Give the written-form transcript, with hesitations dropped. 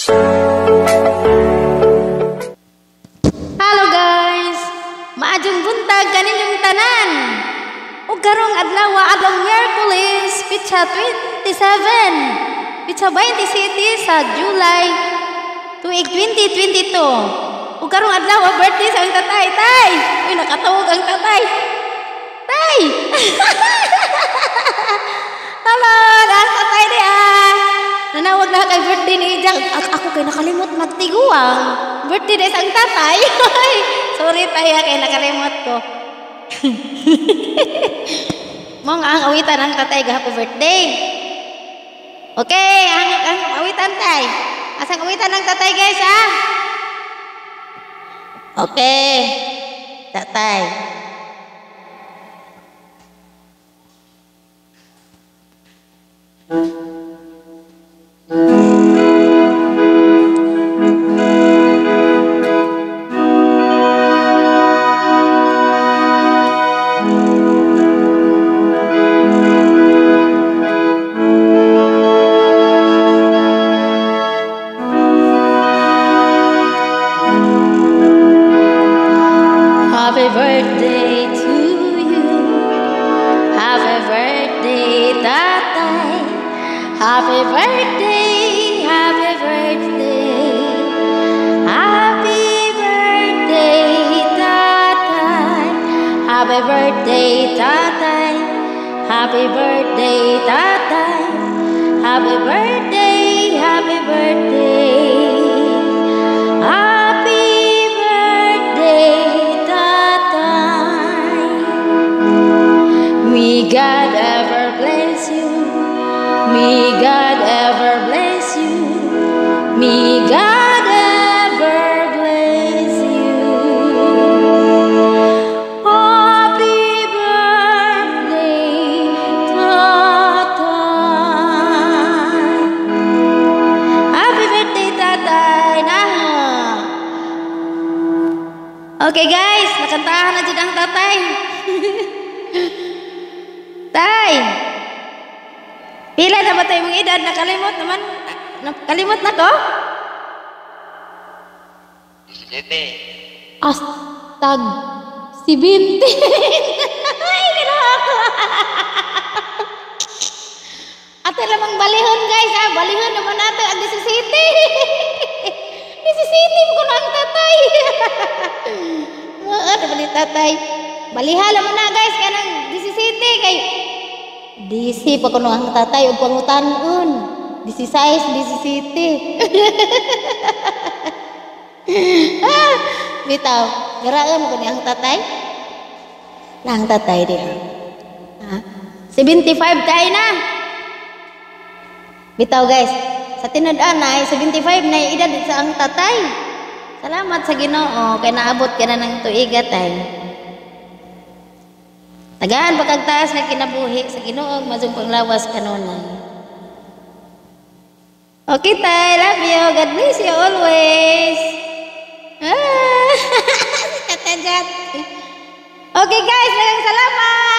Halo guys, maajong buntag kaninyong tanan. Ug karong adlaw adlaw Miyerkules, pitsa 27, pitsa 27 sa July tuig 2022. Ug karong adlaw birthday sa ang tatay, tay. Uy, nakatawag ang tatay. Tay. Halo, ang tatay di nanawag na kay birthday ni Ijang. Ako kay nakalimot magtiguang. Birthday na isang tatay. Sorry tayo kay nakalimot ko. Mong ang awitan ang tatay happy birthday. Okay, ang awitan tay. Asang awitan ng tatay guys ha? Okay. Tatay. Happy birthday to you. Happy birthday, tatay. Happy birthday, happy birthday. Happy birthday, tatay. Happy birthday, tatay. Happy birthday, tatay. Happy birthday, happy birthday. May God ever bless you. May God ever bless you. May God ever bless you. Happy birthday, tatay. Happy birthday, tatay. Okay guys, nakantahan na dyan ang tatay. Tay, pila na ba tayo mong edad? Nakalimot naman. Nakalimot na ko? 17. Astag. Si Binti. Ay, gano'n ako. Ate lamang balihon guys ha. Balihon naman natin ang 17. 17 mo ko na ang tatay. Ano ba ni tatay? Baliha naman na guys. Kanang 17 kay DC pa kuno ang tatay ug pangutan-on 16 17. Bitaw garaan ko ni ang tatay lang tatay di ha 75 tayo na bitaw guys sa tinud-an ay 75 na edad sa ang tatay. Salamat sa Ginoo kay naabot ka na ng tuiga tay. Tagaan pagkagtaas na kinabuhi sa Ginoo mazong panglawas kanunay. Okay tay, love you. God bless you always. Okay guys, maraming salamat.